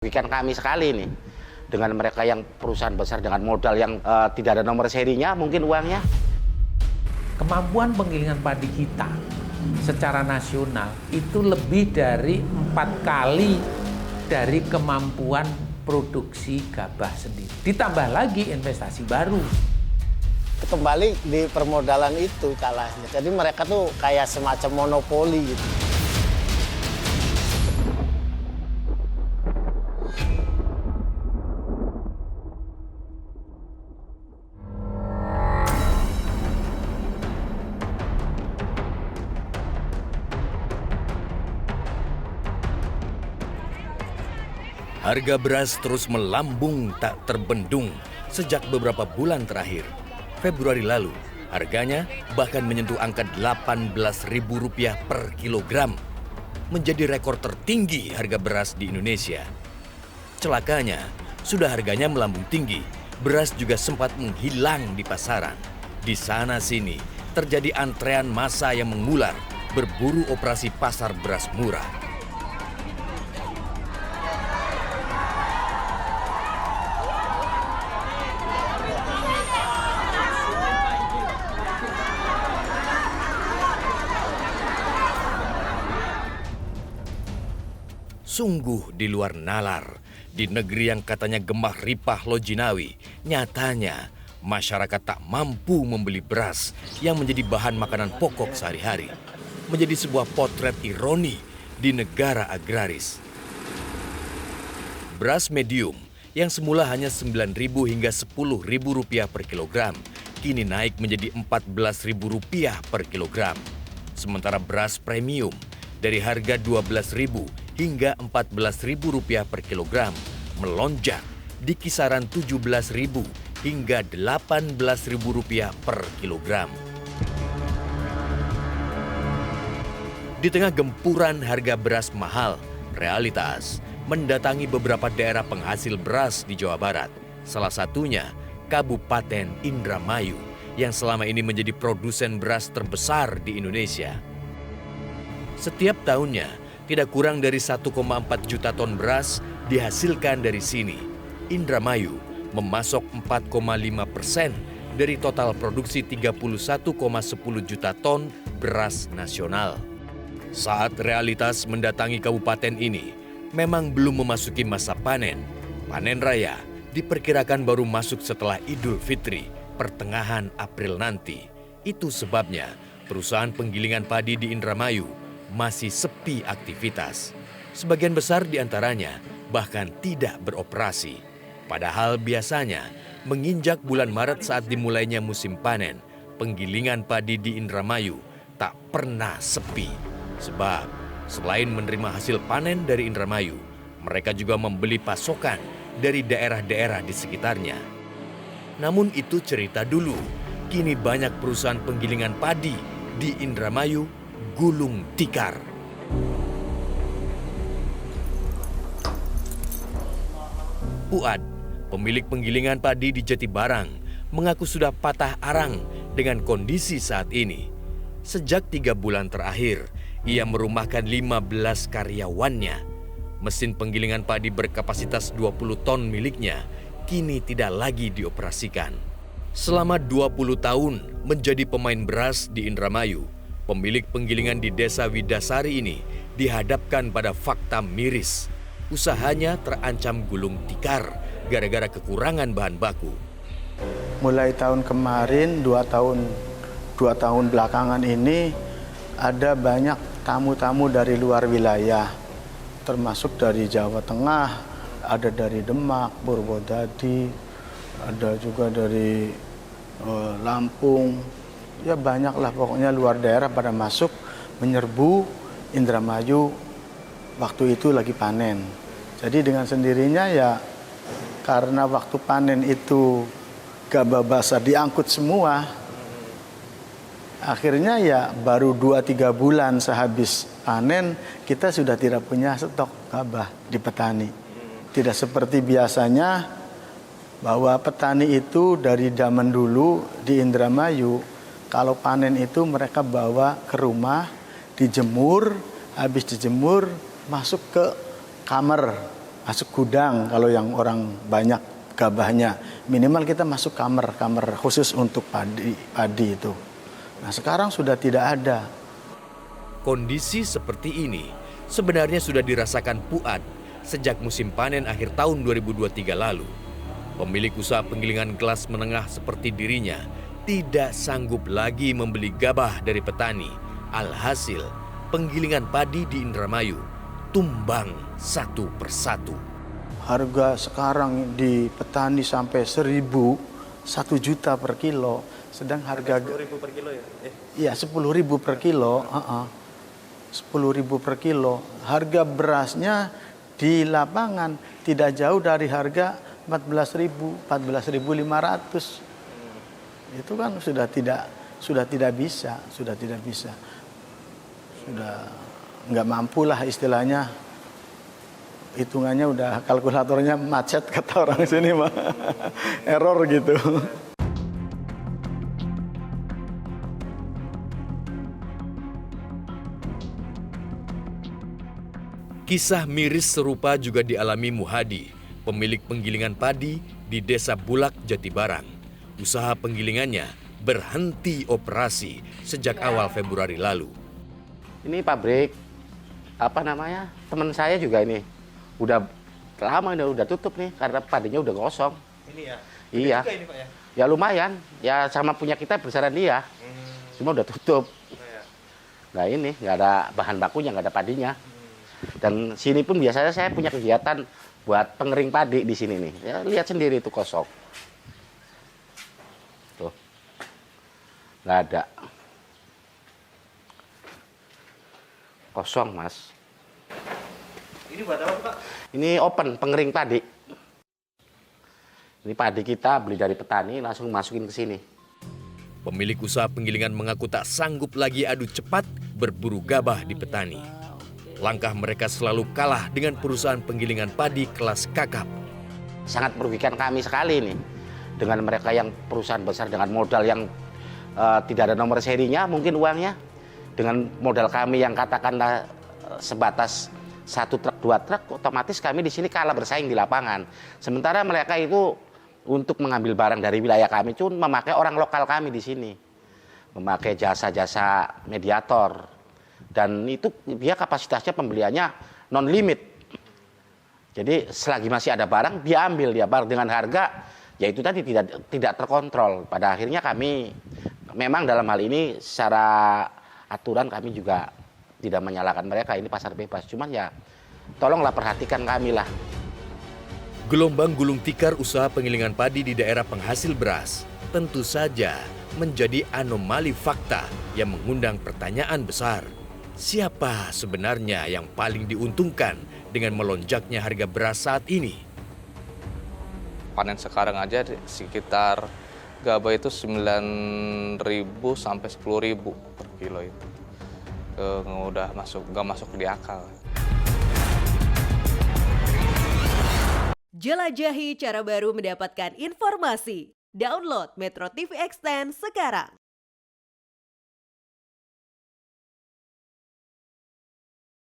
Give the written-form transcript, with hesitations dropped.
Merugikan kami sekali nih dengan mereka yang perusahaan besar dengan modal yang tidak ada nomor serinya mungkin uangnya. Kemampuan penggilingan padi kita secara nasional itu lebih dari 4 kali dari kemampuan produksi gabah sendiri. Ditambah lagi investasi baru. Kembali di permodalan itu kalahnya. Jadi mereka tuh kayak semacam monopoli gitu. Harga beras terus melambung tak terbendung sejak beberapa bulan terakhir. Februari lalu, harganya bahkan menyentuh angka Rp18.000 per kilogram. Menjadi rekor tertinggi harga beras di Indonesia. Celakanya, sudah harganya melambung tinggi, beras juga sempat menghilang di pasaran. Di sana-sini, terjadi antrean massa yang mengular, berburu operasi pasar beras murah. Sungguh di luar nalar, di negeri yang katanya gemah ripah Lojinawi, nyatanya masyarakat tak mampu membeli beras yang menjadi bahan makanan pokok sehari-hari. Menjadi sebuah potret ironi di negara agraris. Beras medium yang semula hanya Rp9.000 hingga Rp10.000 per kilogram, kini naik menjadi Rp14.000 per kilogram. Sementara beras premium dari harga Rp12.000 hingga Rp14.000 per kilogram melonjak di kisaran Rp17.000 hingga Rp18.000 per kilogram. Di tengah gempuran harga beras mahal, realitas mendatangi beberapa daerah penghasil beras di Jawa Barat. Salah satunya Kabupaten Indramayu yang selama ini menjadi produsen beras terbesar di Indonesia. Setiap tahunnya, tidak kurang dari 1,4 juta ton beras dihasilkan dari sini. Indramayu memasok 4,5% dari total produksi 31,10 juta ton beras nasional. Saat realitas mendatangi kabupaten ini, memang belum memasuki masa panen. Panen raya diperkirakan baru masuk setelah Idul Fitri, pertengahan April nanti. Itu sebabnya perusahaan penggilingan padi di Indramayu masih sepi aktivitas. Sebagian besar di antaranya bahkan tidak beroperasi. Padahal biasanya menginjak bulan Maret saat dimulainya musim panen, penggilingan padi di Indramayu tak pernah sepi. Sebab selain menerima hasil panen dari Indramayu, mereka juga membeli pasokan dari daerah-daerah di sekitarnya. Namun itu cerita dulu. Kini banyak perusahaan penggilingan padi di Indramayu gulung tikar. Puad, pemilik penggilingan padi di Jatibarang, mengaku sudah patah arang dengan kondisi saat ini. Sejak 3 bulan terakhir, ia merumahkan 15 karyawannya. Mesin penggilingan padi berkapasitas 20 ton miliknya kini tidak lagi dioperasikan. Selama 20 tahun menjadi pemain beras di Indramayu, pemilik penggilingan di Desa Widasari ini dihadapkan pada fakta miris. Usahanya terancam gulung tikar gara-gara kekurangan bahan baku. Mulai tahun kemarin, 2 tahun belakangan ini, ada banyak tamu-tamu dari luar wilayah, termasuk dari Jawa Tengah, ada dari Demak, Purwodadi, ada juga dari Lampung. Ya banyaklah pokoknya luar daerah pada masuk menyerbu Indramayu waktu itu lagi panen. Jadi dengan sendirinya ya karena waktu panen itu gabah basah diangkut semua. Akhirnya ya baru 2-3 bulan sehabis panen kita sudah tidak punya stok gabah di petani. Tidak seperti biasanya bahwa petani itu dari zaman dulu di Indramayu kalau panen itu mereka bawa ke rumah, dijemur, habis dijemur masuk ke kamar masuk gudang kalau yang orang banyak gabahnya. Minimal kita masuk kamar khusus untuk padi itu. Nah, sekarang sudah tidak ada. Kondisi seperti ini sebenarnya sudah dirasakan Puad sejak musim panen akhir tahun 2023 lalu. Pemilik usaha penggilingan kelas menengah seperti dirinya tidak sanggup lagi membeli gabah dari petani. Alhasil, penggilingan padi di Indramayu tumbang satu persatu. Harga sekarang di petani sampai 1.000, 1 juta per kilo. Sedang harga 10.000 per kilo ya? Iya, 10.000 per kilo. 10.000 per kilo. Harga berasnya di lapangan tidak jauh dari harga 14.000, 14.500. Itu kan sudah tidak bisa. Sudah nggak mampu lah istilahnya. Hitungannya udah kalkulatornya macet kata orang sini mah. Error gitu. Kisah miris serupa juga dialami Muhadi, pemilik penggilingan padi di Desa Bulak, Jatibarang. Usaha penggilingannya berhenti operasi sejak awal Februari lalu. Ini pabrik teman saya juga ini udah lama udah tutup nih karena padinya udah kosong. Ini ya? Iya. Juga ini, Pak, ya? Ya lumayan, ya sama punya kita besaran dia. Cuma udah tutup. Nah ini nggak ada bahan bakunya, nggak ada padinya. Dan sini pun biasanya saya punya kegiatan buat pengering padi di sini nih. Ya, lihat sendiri itu kosong. Tuh. Nggak ada. Kosong, Mas. Ini buat apa, Pak? Ini open, pengering padi. Ini padi kita beli dari petani, langsung masukin ke sini. Pemilik usaha penggilingan mengaku tak sanggup lagi adu cepat berburu gabah di petani. Langkah mereka selalu kalah dengan perusahaan penggilingan padi kelas kakap. Sangat merugikan kami sekali nih. Dengan mereka yang perusahaan besar dengan modal yang tidak ada nomor serinya mungkin uangnya. Dengan modal kami yang katakanlah sebatas 1 truk, 2 truk, otomatis kami di sini kalah bersaing di lapangan. Sementara mereka itu untuk mengambil barang dari wilayah kami itu memakai orang lokal kami di sini. Memakai jasa-jasa mediator. Dan itu dia kapasitasnya pembeliannya non-limit. Jadi selagi masih ada barang, dia ambil dia barang dengan harga, ya itu tadi tidak terkontrol. Pada akhirnya kami memang dalam hal ini secara aturan kami juga tidak menyalahkan mereka, ini pasar bebas. Cuman ya tolonglah perhatikan kami lah. Gelombang gulung tikar usaha penggilingan padi di daerah penghasil beras tentu saja menjadi anomali fakta yang mengundang pertanyaan besar. Siapa sebenarnya yang paling diuntungkan dengan melonjaknya harga beras saat ini? Panen sekarang aja sekitar gabah itu 9.000 sampai 10.000 per kilo itu. Udah nggak masuk di akal. Jelajahi cara baru mendapatkan informasi. Download Metro TV Extend sekarang.